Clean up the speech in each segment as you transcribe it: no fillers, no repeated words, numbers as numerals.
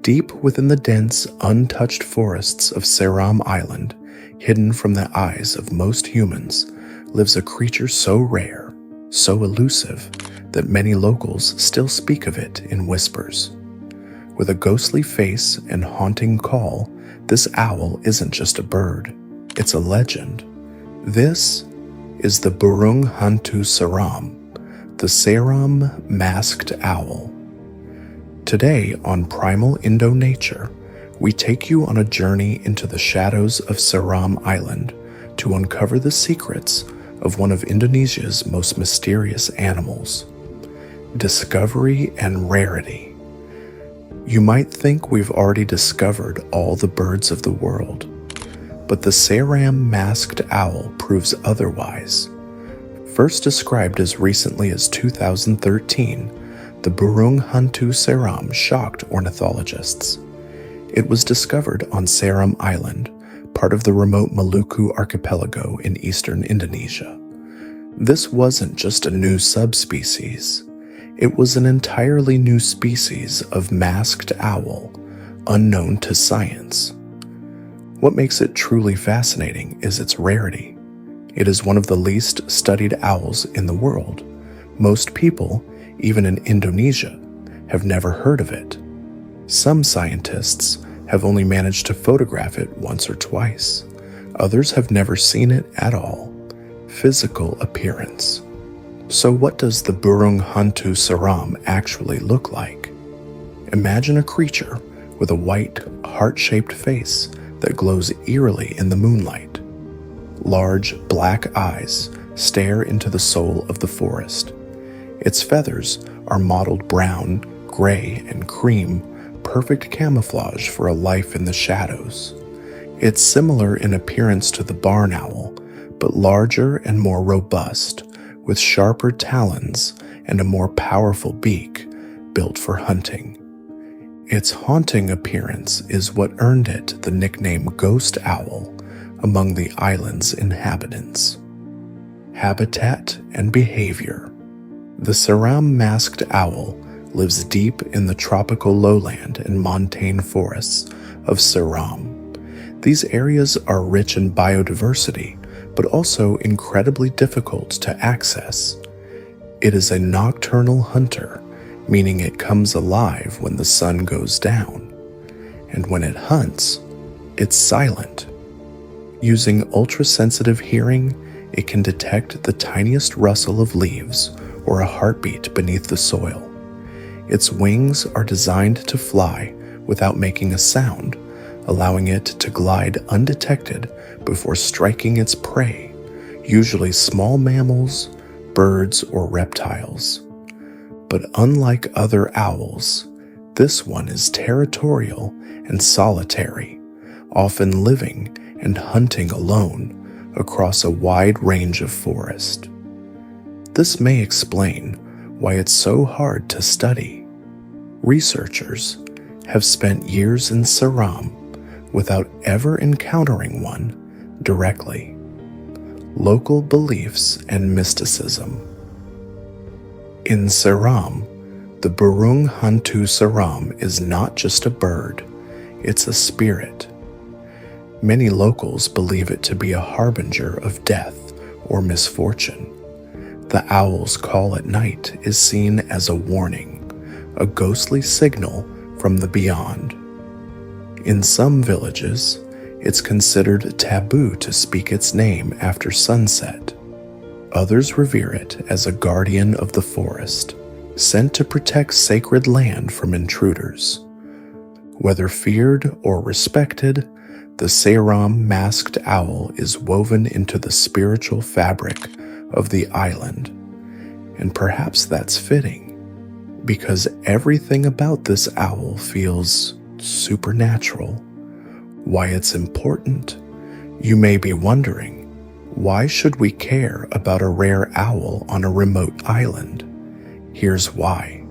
Deep within the dense, untouched forests of Seram Island, hidden from the eyes of most humans, lives a creature so rare, so elusive, that many locals still speak of it in whispers. With a ghostly face and haunting call, this owl isn't just a bird, it's a legend. This is the Burung Hantu Seram, the Seram masked owl. Today on Primal Indo-Nature, we take you on a journey into the shadows of Seram Island to uncover the secrets of one of Indonesia's most mysterious animals. Discovery and rarity. You might think we've already discovered all the birds of the world, but the Seram masked owl proves otherwise. First described as recently as 2013, the Burung Hantu Seram shocked ornithologists. It was discovered on Seram Island, part of the remote Maluku archipelago in eastern Indonesia. This wasn't just a new subspecies. It was an entirely new species of masked owl, unknown to science. What makes it truly fascinating is its rarity. It is one of the least studied owls in the world. Most people, even in Indonesia, have never heard of it. Some scientists have only managed to photograph it once or twice. Others have never seen it at all. Physical appearance. So what does the Burung Hantu Seram actually look like? Imagine a creature with a white, heart-shaped face that glows eerily in the moonlight. Large, black eyes stare into the soul of the forest. Its feathers are mottled brown, gray, and cream, perfect camouflage for a life in the shadows. It's similar in appearance to the barn owl, but larger and more robust, with sharper talons and a more powerful beak built for hunting. Its haunting appearance is what earned it the nickname Ghost Owl among the island's inhabitants. Habitat and behavior. The Seram masked owl lives deep in the tropical lowland and montane forests of Seram. These areas are rich in biodiversity, but also incredibly difficult to access. It is a nocturnal hunter, meaning it comes alive when the sun goes down. And when it hunts, it's silent. Using ultra-sensitive hearing, it can detect the tiniest rustle of leaves or a heartbeat beneath the soil. Its wings are designed to fly without making a sound, allowing it to glide undetected before striking its prey, usually small mammals, birds, or reptiles. But unlike other owls, this one is territorial and solitary, often living and hunting alone across a wide range of forest. This may explain why it's so hard to study. Researchers have spent years in Seram without ever encountering one directly. Local beliefs and mysticism. In Seram, the Burung Hantu Seram is not just a bird, it's a spirit. Many locals believe it to be a harbinger of death or misfortune. The owl's call at night is seen as a warning, a ghostly signal from the beyond. In some villages, it's considered taboo to speak its name after sunset. Others revere it as a guardian of the forest, sent to protect sacred land from intruders. Whether feared or respected, the Seram masked owl is woven into the spiritual fabric of the island. And perhaps that's fitting, because everything about this owl feels supernatural. Why it's important? You may be wondering, why should we care about a rare owl on a remote island? Here's why.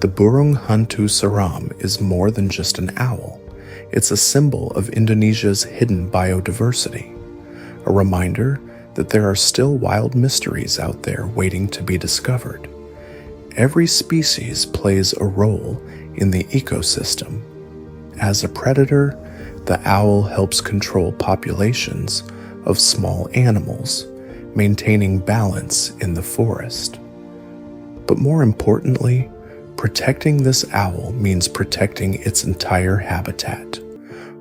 The Burung Hantu Seram is more than just an owl. It's a symbol of Indonesia's hidden biodiversity, a reminder that there are still wild mysteries out there waiting to be discovered. Every species plays a role in the ecosystem, As a predator, the owl helps control populations of small animals, maintaining balance in the forest. But more importantly, protecting this owl means protecting its entire habitat,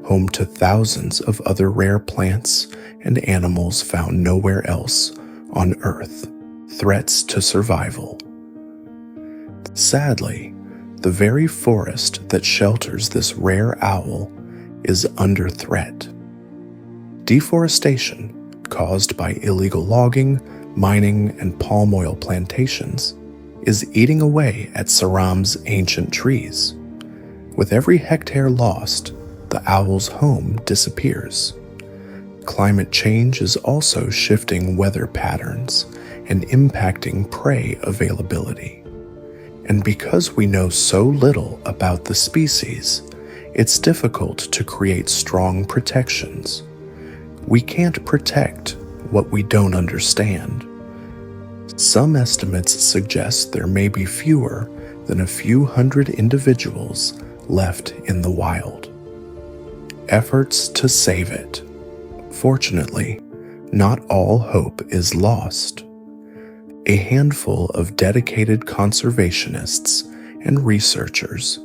home to thousands of other rare plants and animals found nowhere else on Earth, threats to survival. Sadly, the very forest that shelters this rare owl is under threat. Deforestation, caused by illegal logging, mining, and palm oil plantations, is eating away at Seram's ancient trees. With every hectare lost, the owl's home disappears. Climate change is also shifting weather patterns and impacting prey availability. And because we know so little about the species, it's difficult to create strong protections. We can't protect what we don't understand. Some estimates suggest there may be fewer than a few hundred individuals left in the wild. Efforts to save it. Fortunately, not all hope is lost. A handful of dedicated conservationists and researchers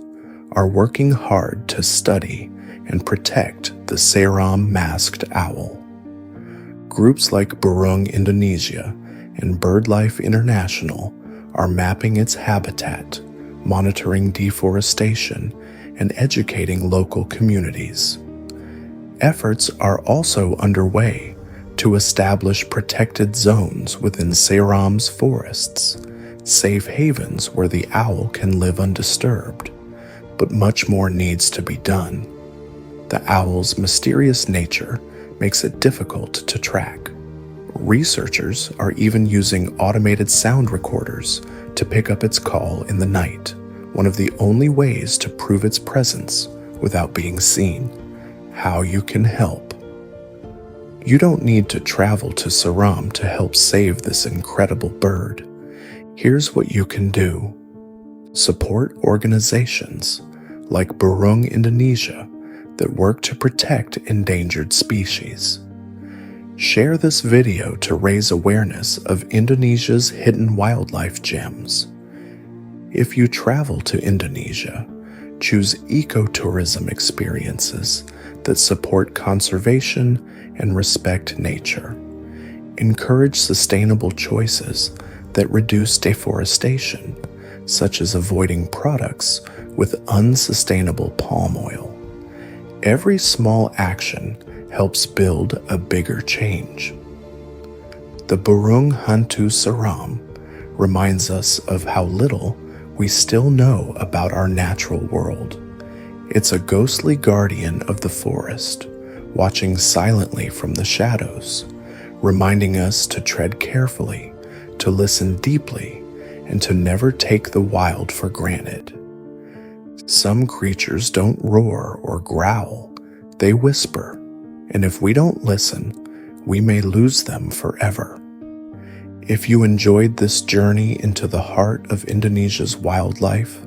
are working hard to study and protect the Seram masked owl. Groups like Burung Indonesia and BirdLife International are mapping its habitat, monitoring deforestation, and educating local communities. Efforts are also underway to establish protected zones within Seram's forests, safe havens where the owl can live undisturbed. But much more needs to be done. The owl's mysterious nature makes it difficult to track. Researchers are even using automated sound recorders to pick up its call in the night, one of the only ways to prove its presence without being seen. How you can help. You don't need to travel to Seram to help save this incredible bird. Here's what you can do. Support organizations like Burung Indonesia that work to protect endangered species. Share this video to raise awareness of Indonesia's hidden wildlife gems. If you travel to Indonesia, choose ecotourism experiences that support conservation and respect nature. Encourage sustainable choices that reduce deforestation, such as avoiding products with unsustainable palm oil. Every small action helps build a bigger change. The Burung Hantu Seram reminds us of how little we still know about our natural world. It's a ghostly guardian of the forest, watching silently from the shadows, reminding us to tread carefully, to listen deeply, and to never take the wild for granted. Some creatures don't roar or growl, they whisper, and if we don't listen, we may lose them forever. If you enjoyed this journey into the heart of Indonesia's wildlife,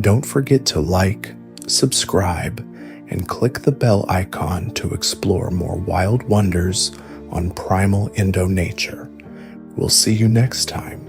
don't forget to like, subscribe, and click the bell icon to explore more wild wonders on Primal Indo Nature. We'll see you next time.